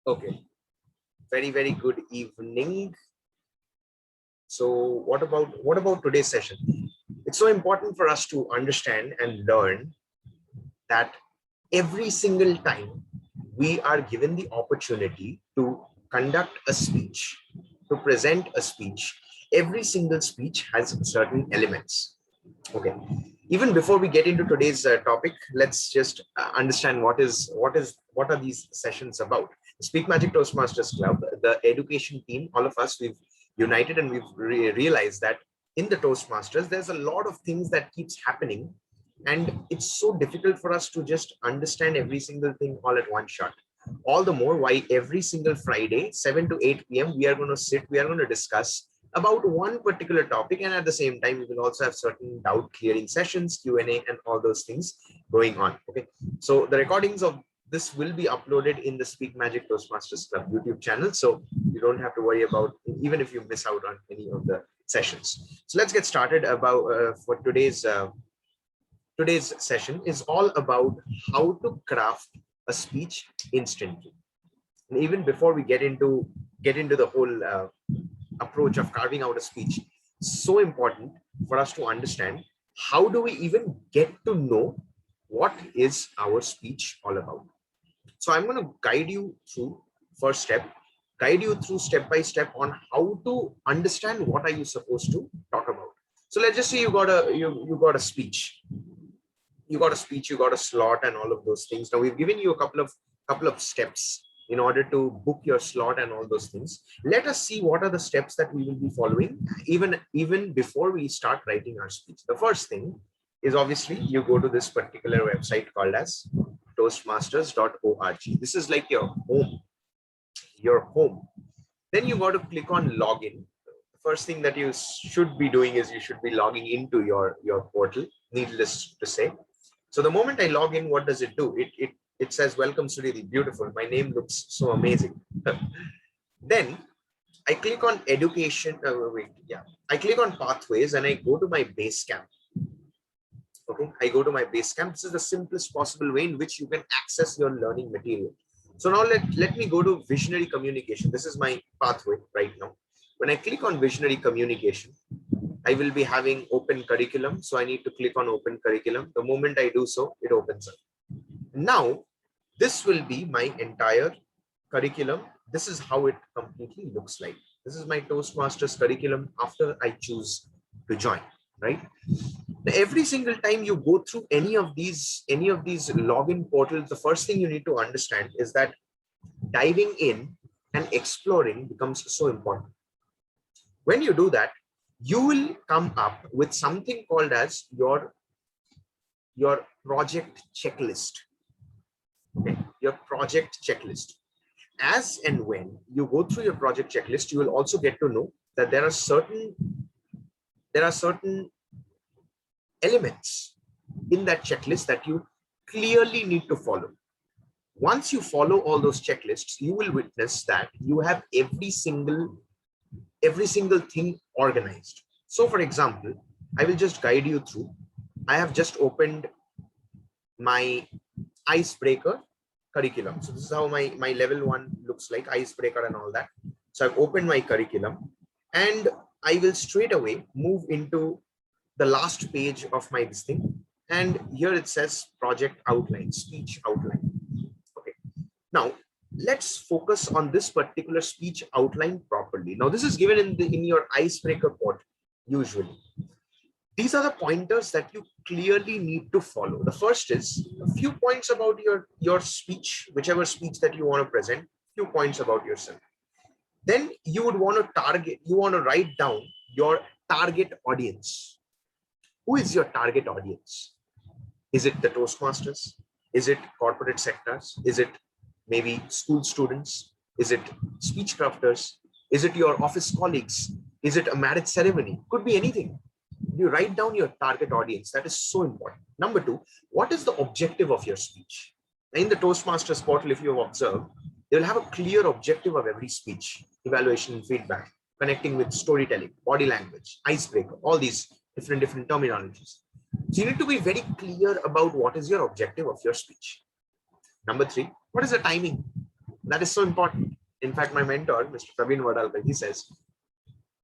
Okay, very good evening. So what about today's session? It's so important for us to understand and learn that every single time we are given the opportunity to conduct a speech, to present a speech, every single speech has certain elements. Okay. Even before we get into today's topic, let's just understand what are these sessions about. Speak Magic Toastmasters Club, the education team, all of us, we've united and we've realized that in the Toastmasters, there's a lot of things that keeps happening, and it's so difficult for us to just understand every single thing all at one shot. All the more why every single Friday, 7 to 8 p.m., we are going to discuss about one particular topic, and at the same time we will also have certain doubt clearing sessions, Q&A, and all those things going on. Okay, so the recordings of this will be uploaded in the Speak Magic Toastmasters Club YouTube channel, so you don't have to worry about even if you miss out on any of the sessions. So let's get started about for today's session is all about how to craft a speech instantly. And even before we get into the whole approach of carving out a speech, so important for us to understand how do we even get to know what is our speech all about. So I'm going to guide you through step by step on how to understand what are you supposed to talk about. So let's just say you got a speech, you got a slot and all of those things. Now we've given you a couple of steps in order to book your slot and all those things. Let us see what are the steps that we will be following even before we start writing our speech. The first thing is obviously you go to this particular website called as toastmasters.org. This is like your home. Then you got to click on login. The first thing that you should be doing is you should be logging into your portal, needless to say. So the moment I log in, what does it do? It says, welcome Sudhir, beautiful. My name looks so amazing. Then I click on education. I click on pathways and I go to my base camp. Okay, I go to my base camp. This is the simplest possible way in which you can access your learning material. So now let me go to visionary communication. This is my pathway right now. When I click on visionary communication, I will be having open curriculum. So I need to click on open curriculum. The moment I do so, it opens up. Now, this will be my entire curriculum. This is how it completely looks like. This is my Toastmasters curriculum after I choose to join, right? Now, every single time you go through any of these login portals, the first thing you need to understand is that diving in and exploring becomes so important. When you do that, you will come up with something called as your project checklist. Okay, your project checklist. As and when you go through your project checklist, you will also get to know that there are certain elements in that checklist that you clearly need to follow. Once you follow all those checklists, you will witness that you have every single thing organized. So for example, I will just guide you through. I have just opened my icebreaker curriculum. So this is how my level 1 looks like, icebreaker and all that. So I've opened my curriculum and I will straight away move into the last page of my listing. And here it says project outline, speech outline. Okay. Now let's focus on this particular speech outline properly. Now this is given in your icebreaker portal usually. These are the pointers that you clearly need to follow. The first is a few points about your speech, whichever speech that you want to present, few points about yourself. Then you would want to write down your target audience. Who is your target audience? Is it the Toastmasters? Is it corporate sectors? Is it maybe school students? Is it speech crafters? Is it your office colleagues? Is it a marriage ceremony? Could be anything. You write down your target audience. That is so important. Number 2, what is the objective of your speech? In the Toastmasters portal, if you have observed, they will have a clear objective of every speech: evaluation and feedback, connecting with storytelling, body language, icebreaker, all these different terminologies. So you need to be very clear about what is your objective of your speech. Number 3, what is the timing? That is so important. In fact, my mentor, Mr. Praveen Vadalkar, he says,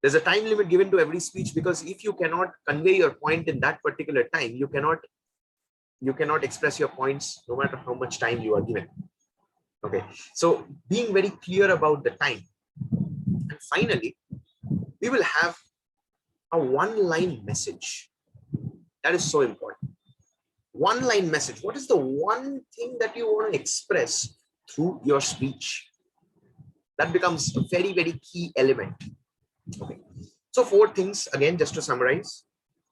there's a time limit given to every speech, because if you cannot convey your point in that particular time, you cannot express your points no matter how much time you are given. Okay, so being very clear about the time. And finally, we will have a one-line message. That is so important. One-line message. What is the one thing that you want to express through your speech? That becomes a very, very key element. Okay. So 4 things, again, just to summarize.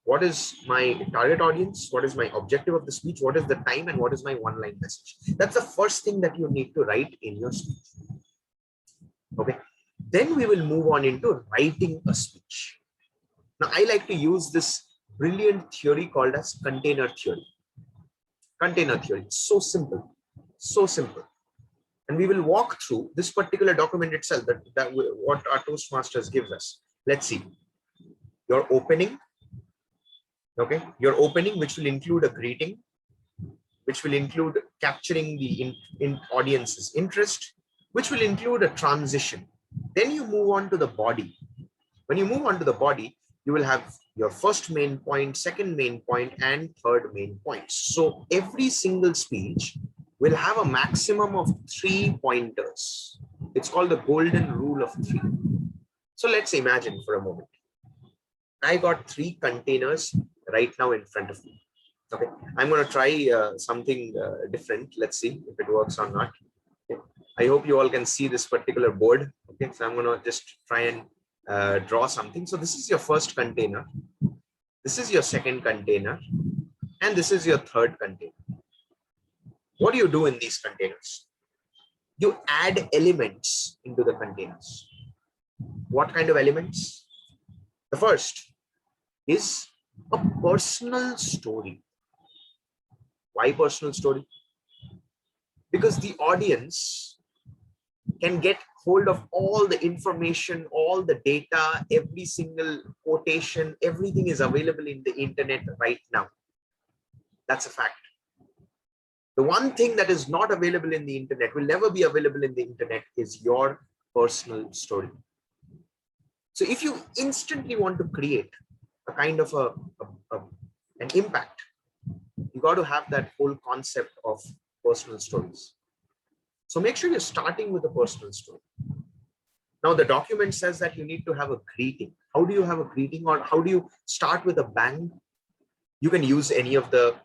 What is my target audience? What is my objective of the speech? What is the time? And what is my one-line message? That's the first thing that you need to write in your speech. Okay. Then we will move on into writing a speech. Now, I like to use this brilliant theory called as container theory. Container theory. So simple. So simple. And we will walk through this particular document itself, that what our Toastmasters gives us. Let's see. Your opening. Okay. Your opening, which will include a greeting, which will include capturing the audience's interest, which will include a transition. Then you move on to the body. When you move on to the body, you will have your first main point, second main point, and third main point. So every single speech will have a maximum of 3 pointers. It's called the golden rule of 3. So let's imagine for a moment. I got 3 containers right now in front of me. Okay, I'm going to try something different. Let's see if it works or not. Okay. I hope you all can see this particular board. Okay, so I'm going to just try and draw something. So this is your first container. This is your second container. And this is your third container. What do you do in these containers? You add elements into the containers. What kind of elements? The first is a personal story. Why personal story? Because the audience can get hold of all the information, all the data, every single quotation, everything is available in the internet right now. That's a fact. The one thing that is not available in the internet, will never be available in the internet, is your personal story. So if you instantly want to create a kind of an impact, you got to have that whole concept of personal stories. So make sure you're starting with a personal story. Now the document says that you need to have a greeting. How do you have a greeting, or how do you start with a bang? You can use any of the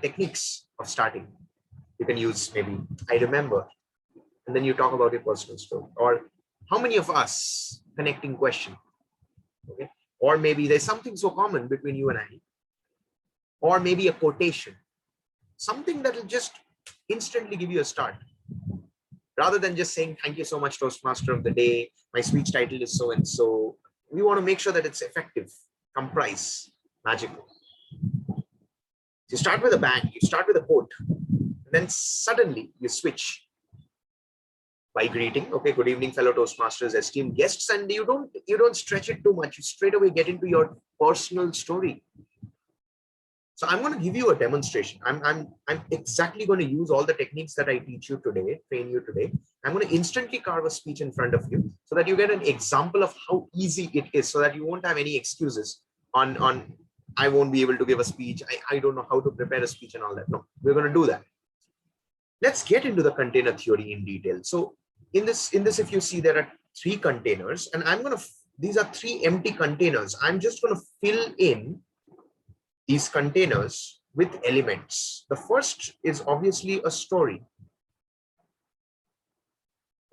techniques of starting. You can use maybe, I remember, and then you talk about your personal story, or how many of us, connecting question. Okay. Or maybe there's something so common between you and I, or maybe a quotation, something that will just instantly give you a start. Rather than just saying, thank you so much, Toastmaster of the day, my speech title is so and so. We want to make sure that it's effective, comprise, magical. You start with a bang, you start with a quote, and then suddenly you switch by greeting. Okay, good evening, fellow Toastmasters, esteemed guests, and you don't stretch it too much. You straight away get into your personal story. So I'm going to give you a demonstration. I'm exactly going to use all the techniques that I teach you today, train you today. I'm going to instantly carve a speech in front of you so that you get an example of how easy it is, so that you won't have any excuses on I won't be able to give a speech. I don't know how to prepare a speech and all that. No, we're going to do that. Let's get into the container theory in detail. So in this, if you see, there are 3 containers, and these are 3 empty containers. I'm just going to fill in these containers with elements. The first is obviously a story.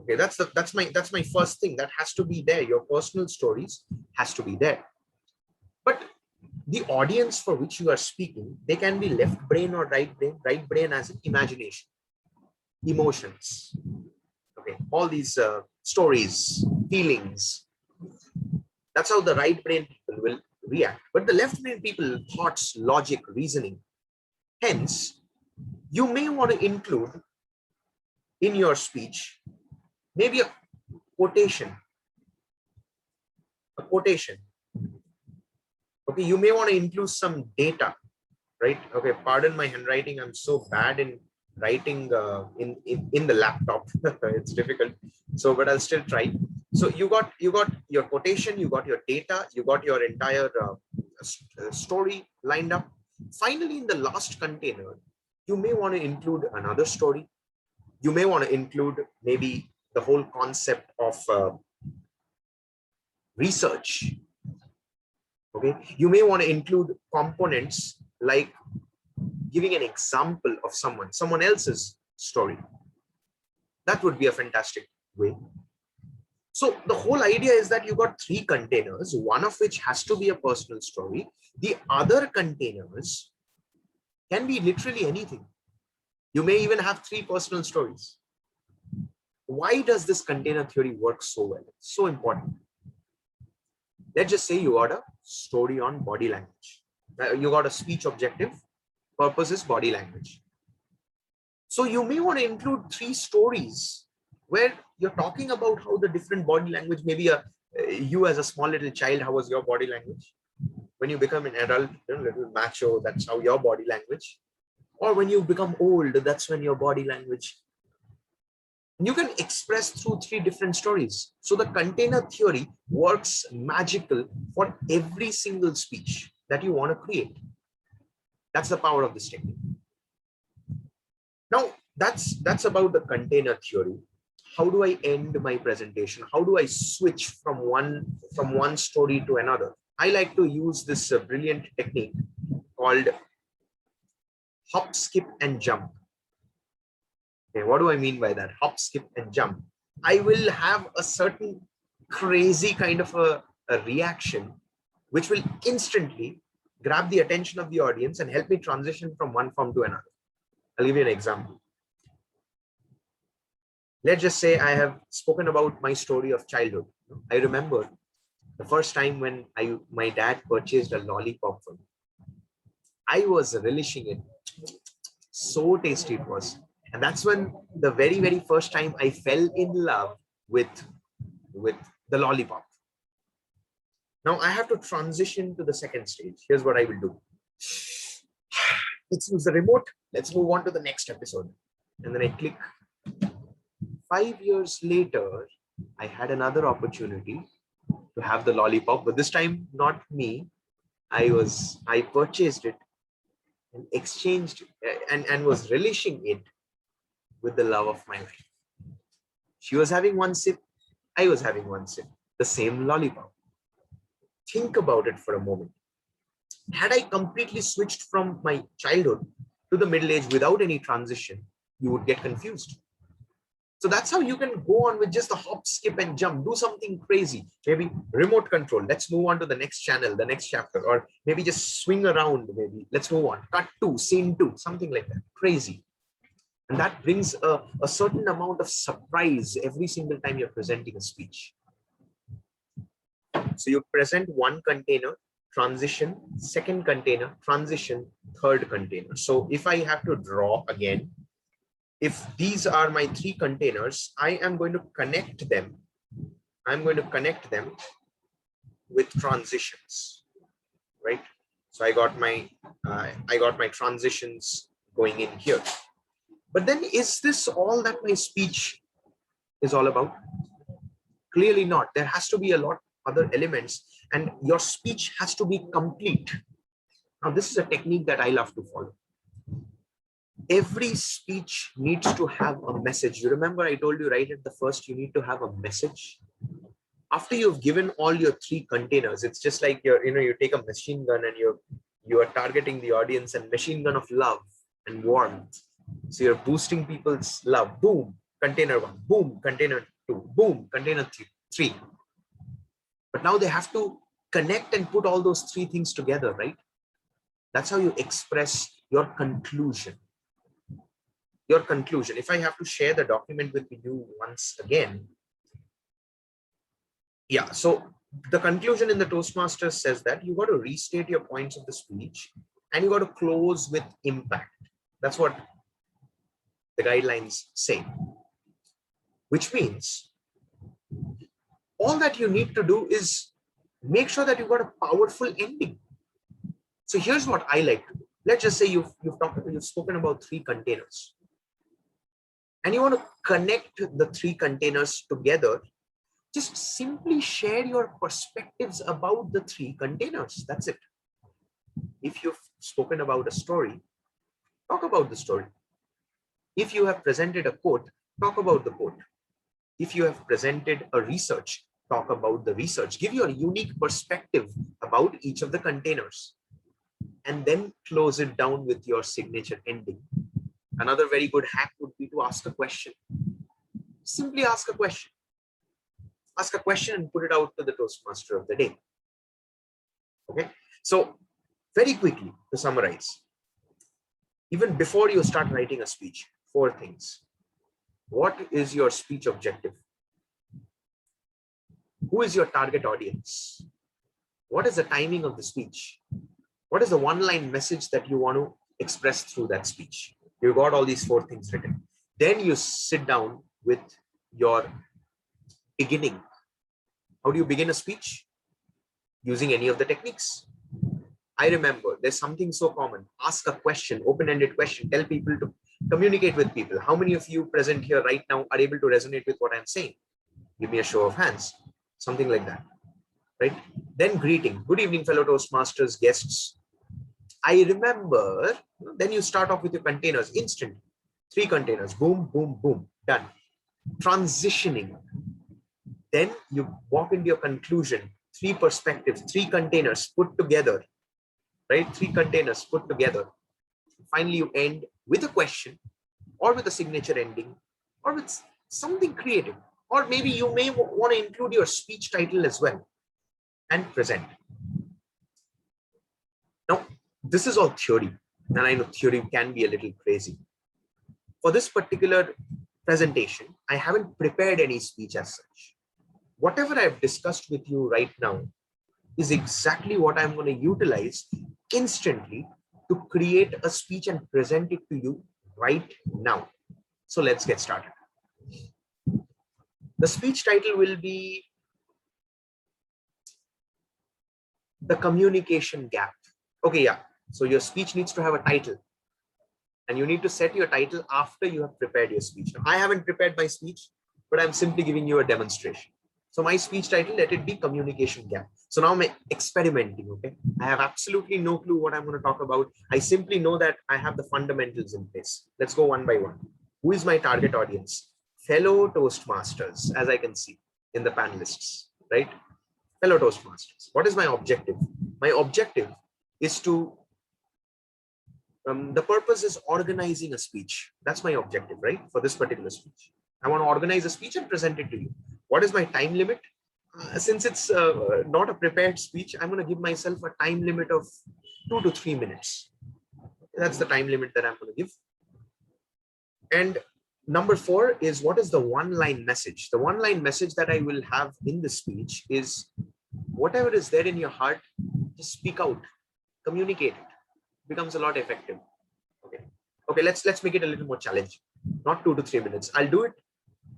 Okay, that's my first thing that has to be there. Your personal stories has to be there. But the audience for which you are speaking, they can be left brain or right brain. Right brain as in imagination, emotions. Okay, all these stories, feelings. That's how the right brain people will react. But the left brain people, thoughts, logic, reasoning. Hence, you may want to include in your speech maybe a quotation. A quotation. Okay, you may want to include some data, right? Okay, pardon my handwriting. I'm so bad in writing in the laptop. It's difficult. So, but I'll still try. So you got your quotation, you got your data, you got your entire story lined up. Finally, in the last container, you may want to include another story. You may want to include maybe the whole concept of research. Okay, you may want to include components like giving an example of someone else's story. That would be a fantastic way. So the whole idea is that you got three containers, one of which has to be a personal story. The other containers can be literally anything. You may even have three personal stories. Why does this container theory work so well? It's so important. Let's just say you got a story on body language. You got a speech objective, purpose is body language. So you may want to include three stories where you're talking about how the different body language, maybe you as a small little child, how was your body language? When you become an adult, little macho, that's how your body language. Or when you become old, that's when your body language. You can express through three different stories. So the container theory works magical for every single speech that you want to create. That's the power of this technique. Now, that's about the container theory. How do I end my presentation? How do I switch from one story to another? I like to use this brilliant technique called hop, skip, and jump. Okay, what do I mean by that? Hop, skip, and jump. I will have a certain crazy kind of a reaction, which will instantly grab the attention of the audience and help me transition from one form to another. I'll give you an example. Let's just say I have spoken about my story of childhood. I remember the first time when my dad purchased a lollipop for me. I was relishing it. So tasty it was. And that's when the very, very first time I fell in love with the lollipop. Now I have to transition to the second stage. Here's what I will do. Let's use the remote. Let's move on to the next episode. And then I click. 5 years later, I had another opportunity to have the lollipop, but this time not me. I purchased it and exchanged and was relishing it with the love of my life. She was having one sip, I was having one sip, the same lollipop. Think about it for a moment. Had I completely switched from my childhood to the middle age without any transition, you would get confused. So that's how you can go on with just a hop, skip, and jump. Do something crazy. Maybe remote control. Let's move on to the next channel, the next chapter, or maybe just swing around. Maybe let's move on. Cut to, scene two, something like that. Crazy. And that brings a certain amount of surprise every single time you're presenting a speech. So you present one container, transition, second container, transition, third container. So if I have to draw again, if these are my three containers, I am going to connect them. I'm going to connect them with transitions, right? So I got my transitions going in here. But then is this all that my speech is all about? Clearly not. There has to be a lot other elements, and your speech has to be complete. Now, this is a technique that I love to follow. Every speech needs to have a message. You remember I told you right at the first, you need to have a message. After you've given all your three containers, it's just like you take a machine gun and you are targeting the audience, and machine gun of love and warmth. So you're boosting people's love. Boom, container one. Boom, container two. Boom, container three. But now they have to connect and put all those three things together, right? That's how you express your conclusion. Your conclusion. If I have to share the document with you once again. Yeah, so the conclusion in the Toastmasters says that you got to restate your points of the speech and you got to close with impact. That's what the guidelines say. Which means all that you need to do is make sure that you've got a powerful ending. So here's what I like to do. Let's just say you've spoken about three containers. and you want to connect the three containers together, just simply share your perspectives about the three containers. That's it. If you've spoken about a story, talk about the story. If you have presented a quote, talk about the quote. If you have presented a research, talk about the research. Give your unique perspective about each of the containers, and then close it down with your signature ending. Another very good hack would be to ask a question. Simply ask a question. Ask a question and put it out to the Toastmaster of the day. Okay. So very quickly to summarize, even before you start writing a speech, 4 things. What is your speech objective? Who is your target audience? What is the timing of the speech? What is the one-line message that you want to express through that speech? You got all these 4 things written. Then you sit down with your beginning. How do you begin a speech? Using any of the techniques. I remember there's something so common. Ask a question, open-ended question. Tell people to communicate with people. How many of you present here right now are able to resonate with what I'm saying? Give me a show of hands. Something like that, right? Then greeting. Good evening, fellow Toastmasters, guests. I remember, then you start off with your containers, instant. 3 containers, boom, boom, boom, done. Transitioning. Then you walk into your conclusion, 3 perspectives, 3 containers put together, right? 3 containers put together. Finally, you end with a question or with a signature ending or with something creative. Or maybe you may want to include your speech title as well and present. Now, this is all theory, and I know theory can be a little crazy. For this particular presentation, I haven't prepared any speech as such. Whatever I've discussed with you right now is exactly what I'm going to utilize instantly to create a speech and present it to you right now. So let's get started. The speech title will be The Communication Gap. Okay, yeah. So your speech needs to have a title, and you need to set your title after you have prepared your speech. Now, I haven't prepared my speech, but I'm simply giving you a demonstration. So my speech title, let it be Communication Gap. So now I'm experimenting, okay? I have absolutely no clue what I'm going to talk about. I simply know that I have the fundamentals in place. Let's go one by one. Who is my target audience? Fellow Toastmasters, as I can see in the panelists, right? Fellow Toastmasters. What is my objective? My objective is to, the purpose is organizing a speech. That's my objective, right? For this particular speech. I want to organize a speech and present it to you. What is my time limit? Since it's not a prepared speech, I'm going to give myself a time limit of 2 to 3 minutes. That's the time limit that I'm going to give. And number 4 is, what is the one-line message? The one-line message that I will have in the speech is, whatever is there in your heart, just speak out, communicate it. Becomes a lot effective. Okay, let's make it a little more challenging. Not 2 to 3 minutes. I'll do it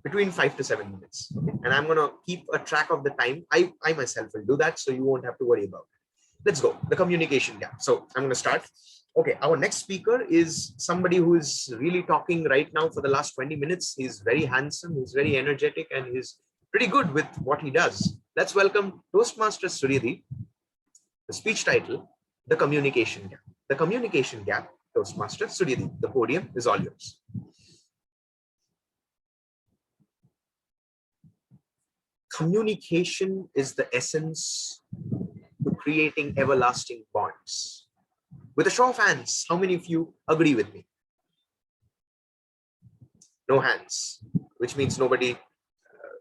between 5 to 7 minutes. Okay? And I'm going to keep a track of the time. I myself will do that, so you won't have to worry about it. Let's go. The communication gap. So I'm going to start. Okay, our next speaker is somebody who is really talking right now for the last 20 minutes. He's very handsome, he's very energetic, and he's pretty good with what he does. Let's welcome Toastmaster Suryadeep. The speech title, The Communication Gap. The Communication Gap, Toastmaster Suryadeep. The podium is all yours. Communication is the essence to creating everlasting bonds. With a show of hands, how many of you agree with me? No hands, which means nobody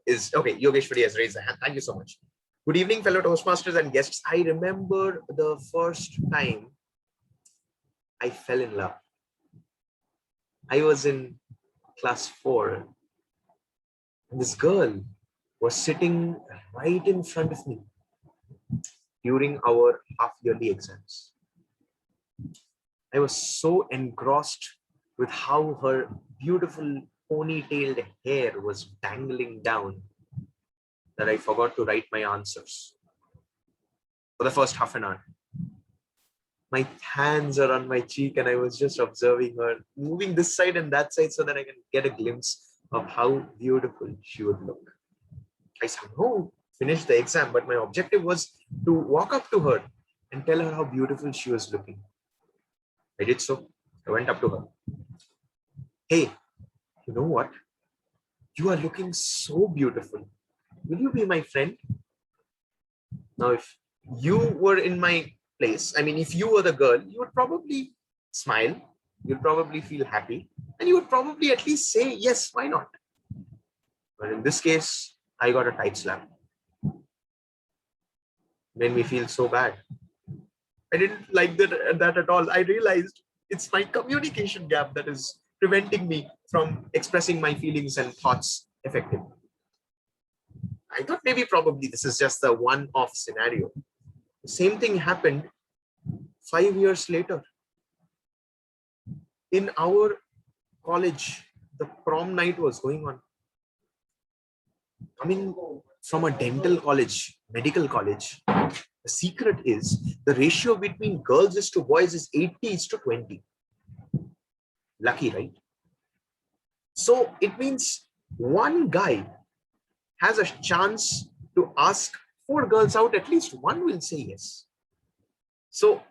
is, okay, Yogeshwari has raised a hand. Thank you so much. Good evening, fellow Toastmasters and guests. I remember the first time I fell in love. I was in class 4. And this girl was sitting right in front of me during our half-yearly exams. I was so engrossed with how her beautiful ponytailed hair was dangling down that I forgot to write my answers for the first half an hour. My hands are on my cheek and I was just observing her, moving this side and that side so that I can get a glimpse of how beautiful she would look. I somehow finished the exam, but my objective was to walk up to her and tell her how beautiful she was looking. I did so. I went up to her. Hey, you know what? You are looking so beautiful. Will you be my friend? Now, if you were in my place, I mean, if you were the girl, you would probably smile, you'd probably feel happy, and you would probably at least say, yes, why not? But in this case, I got a tight slap. Made me feel so bad. I didn't like that at all. I realized it's my communication gap that is preventing me from expressing my feelings and thoughts effectively. I thought maybe probably this is just a one-off scenario. The same thing happened 5 years later. In our college, the prom night was going on. Coming from a dental college, medical college, the secret is the ratio between girls is to boys is 80:20. Lucky, right? So it means one guy has a chance to ask 4 girls out, at least one will say yes. So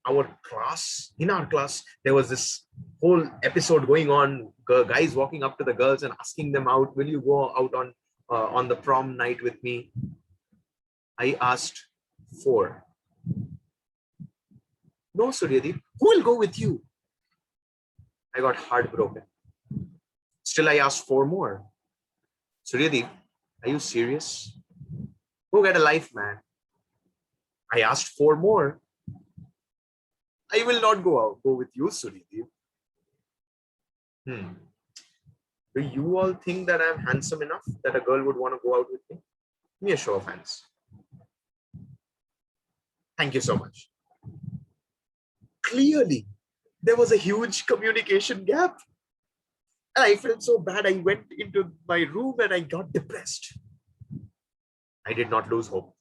in our class, there was this whole episode going on, guys walking up to the girls and asking them out, will you go out on the prom night with me? I asked 4. No, Suryadeep, who will go with you? I got heartbroken. Still, I asked 4 more. Suryadeep, are you serious? Go get a life, man. I asked 4 more. I will not go out. Go with you, Suryadeep. Do you all think that I'm handsome enough that a girl would want to go out with me? Give me a show of hands. Thank you so much. Clearly, there was a huge communication gap. And I felt so bad. I went into my room and I got depressed. I did not lose hope.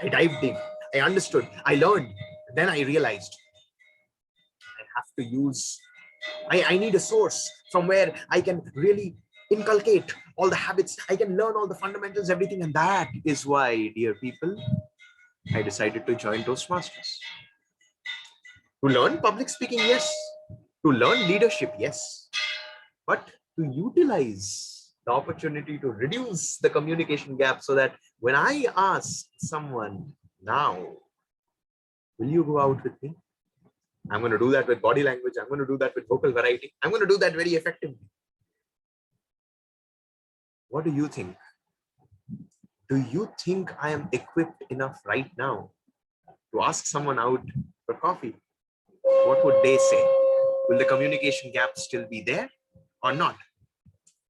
I dived in. I understood. I learned. Then I realized I have to use, I need a source from where I can really inculcate all the habits. I can learn all the fundamentals, everything. And that is why, dear people, I decided to join Toastmasters. To learn public speaking, yes. To learn leadership, yes. But to utilize the opportunity to reduce the communication gap so that when I ask someone now, will you go out with me? I'm going to do that with body language. I'm going to do that with vocal variety. I'm going to do that very effectively. What do you think? Do you think I am equipped enough right now to ask someone out for coffee? What would they say? Will the communication gap still be there or not?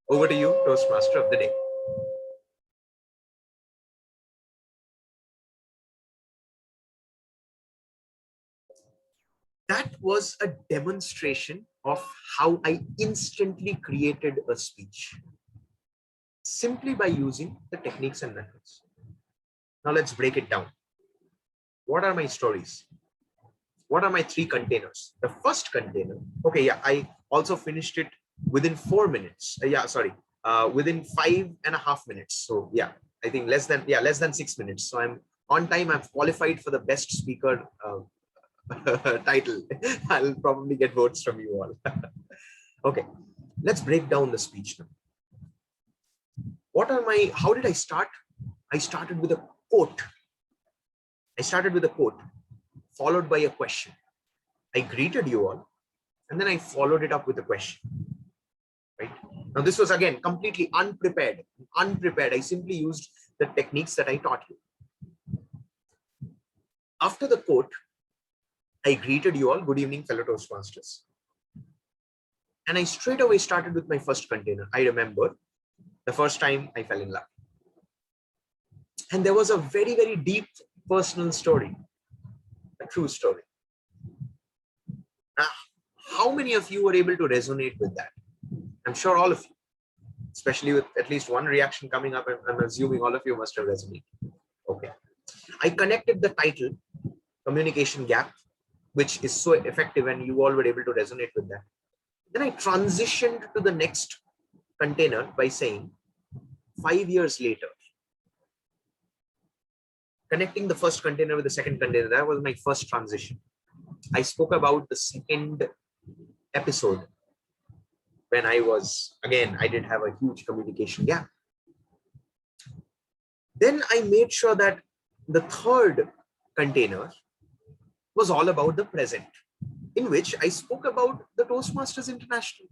Over to you, Toastmaster of the day. That was a demonstration of how I instantly created a speech simply by using the techniques and methods. Now let's break it down. What are my stories? What are my 3 containers? The first container, okay, yeah, I also finished it within 4 minutes. Within 5.5 minutes. So yeah, I think less than 6 minutes. So I'm on time. I've qualified for the best speaker title. I'll probably get votes from you all. Okay, let's break down the speech now. How did I start? I started with a quote. Followed by a question. I greeted you all, and then I followed it up with a question. Right? Now, this was again completely unprepared. I simply used the techniques that I taught you. After the quote, I greeted you all, good evening, fellow Toastmasters. And I straight away started with my first container. I remember the first time I fell in love. And there was a very, very deep personal story, a true story. Now, how many of you were able to resonate with that? I'm sure all of you, especially with at least one reaction coming up. I'm assuming all of you must have resonated. Okay. I connected the title, Communication Gap, which is so effective, and you all were able to resonate with that. Then I transitioned to the next container by saying 5 years later, connecting the first container with the second container. That was my first transition. I spoke about the second episode when I was, again, I did have a huge communication gap. Then I made sure that the third container was all about the present, in which I spoke about the Toastmasters International.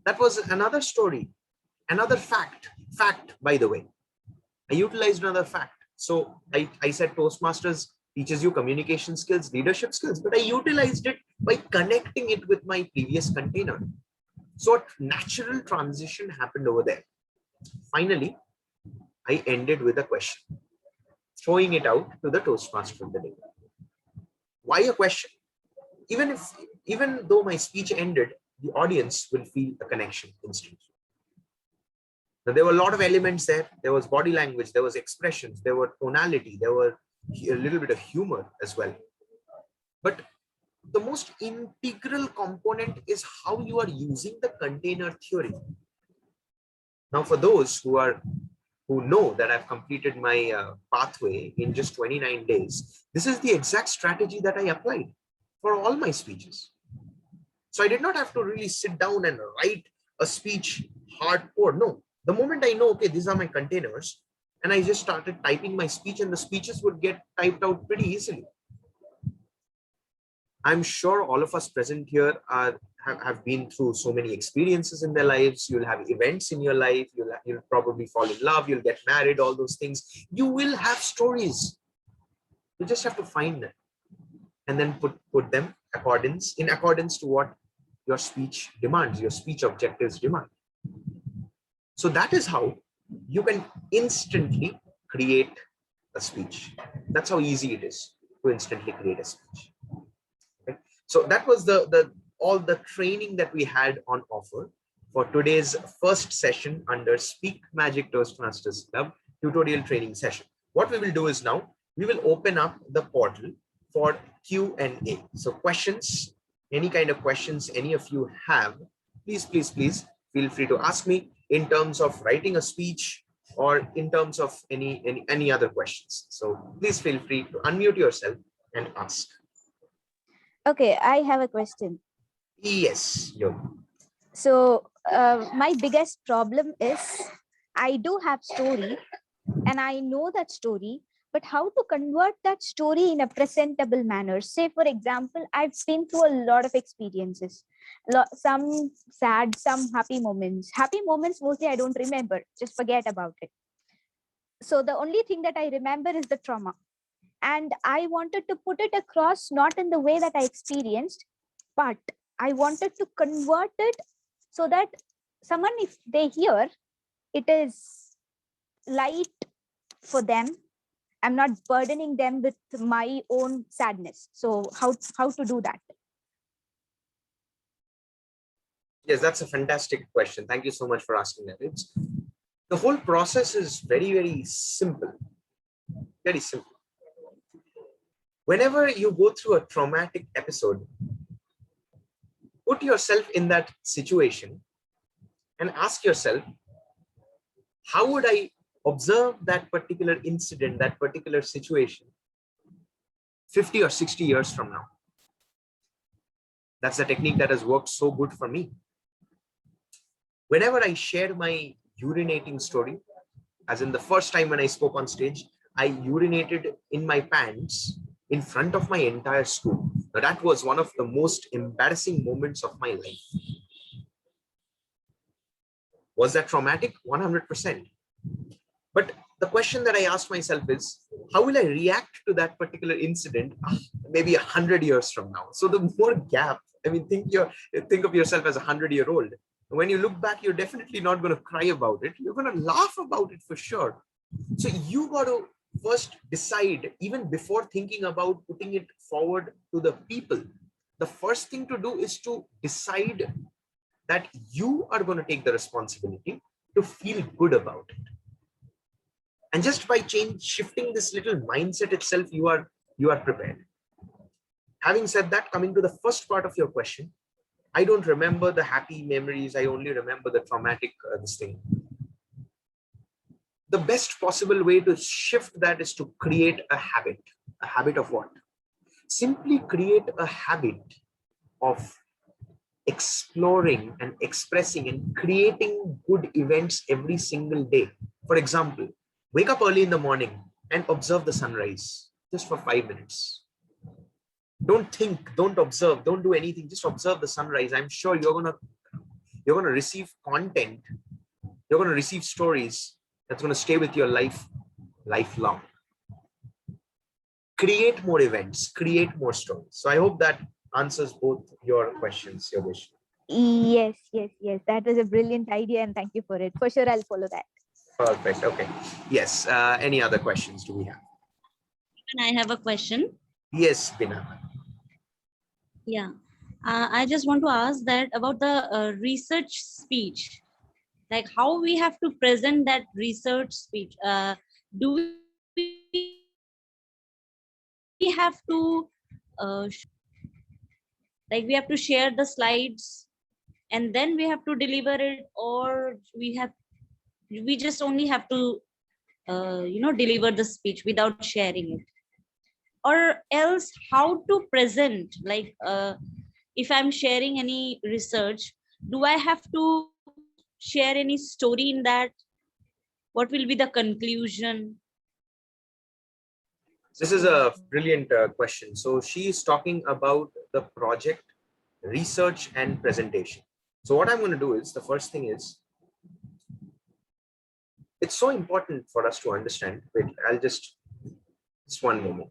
That was another story, another fact, by the way. I utilized another fact. So I said Toastmasters teaches you communication skills, leadership skills, but I utilized it by connecting it with my previous container. So a natural transition happened over there. Finally, I ended with a question, throwing it out to the Toastmaster of the day. Why a question? Even though my speech ended, the audience will feel a connection instantly. Now, there were a lot of elements there. There was body language, there was expressions, there were tonality, there were a little bit of humor as well. But the most integral component is how you are using the container theory. Now, for those who know that I've completed my pathway in just 29 days, this is the exact strategy that I applied for all my speeches. So I did not have to really sit down and write a speech hardcore. No, the moment I know, okay, these are my containers, and I just started typing my speech, and the speeches would get typed out pretty easily. I'm sure all of us present here have been through so many experiences in their lives. You'll have events in your life. You'll probably fall in love. You'll get married, all those things. You will have stories. You just have to find them and then put them in accordance to what your speech demands, your speech objectives demand. So that is how you can instantly create a speech. That's how easy it is to instantly create a speech. Okay? So that was all the training that we had on offer for today's first session under Speak Magic Toastmasters Club tutorial training session. What we will do is now we will open up the portal for Q&A. So questions, any kind of questions any of you have, please feel free to ask me in terms of writing a speech or in terms of any other questions. So please feel free to unmute yourself and ask. Okay, I have a question. Yes, Yogi. So my biggest problem is I do have story and I know that story, but how to convert that story in a presentable manner? Say, for example, I've been through a lot of experiences, some sad, some happy moments. Happy moments, mostly I don't remember, just forget about it. So the only thing that I remember is the trauma. And I wanted to put it across, not in the way that I experienced, but I wanted to convert it so that someone, if they hear, it is light for them. I'm not burdening them with my own sadness. So how to do that? Yes, that's a fantastic question. Thank you so much for asking that. The whole process is very, very simple. Very simple. Whenever you go through a traumatic episode, put yourself in that situation and ask yourself, how would I observe that particular incident, that particular situation 50 or 60 years from now? That's the technique that has worked so good for me. Whenever I share my urinating story, as in the first time when I spoke on stage, I urinated in my pants in front of my entire school. Now, that was one of the most embarrassing moments of my life. Was that traumatic? 100%. But the question that I asked myself is, how will I react to that particular incident maybe 100 years from now? So the more gap, I mean, think of yourself as a 100-year-old. When you look back, you're definitely not going to cry about it. You're going to laugh about it for sure. So you got to first decide, even before thinking about putting it forward to the people, the first thing to do is to decide that you are going to take the responsibility to feel good about it. And just by shifting this little mindset itself, you are prepared. Having said that, coming to the first part of your question, I don't remember the happy memories. I only remember the traumatic this thing. The best possible way to shift that is to create a habit. A habit of what? Simply create a habit of exploring and expressing and creating good events every single day. For example, wake up early in the morning and observe the sunrise just for 5 minutes. Don't think, don't observe, don't do anything, just observe the sunrise. I'm sure you're gonna receive content, you're gonna receive stories that's gonna stay with your lifelong. Create more events, create more stories. So I hope that answers both your questions, Yogesh. Yes, yes, yes. That was a brilliant idea, and thank you for it. For sure, I'll follow that. Perfect. Okay. Yes. Any other questions do we have? I have a question. Yes, Bina. Yeah. I just want to ask that about the research speech, like how we have to present that research speech. Do we have to like we have to share the slides and then we have to deliver it, or we just only have to deliver the speech without sharing it? Or else how to present, like if I'm sharing any research, do I have to share any story in that? What will be the conclusion? This is a brilliant question. So she is talking about the project, research, and presentation. So what I'm going to do is, the first thing is, it's so important for us to understand. Wait, I'll just one moment.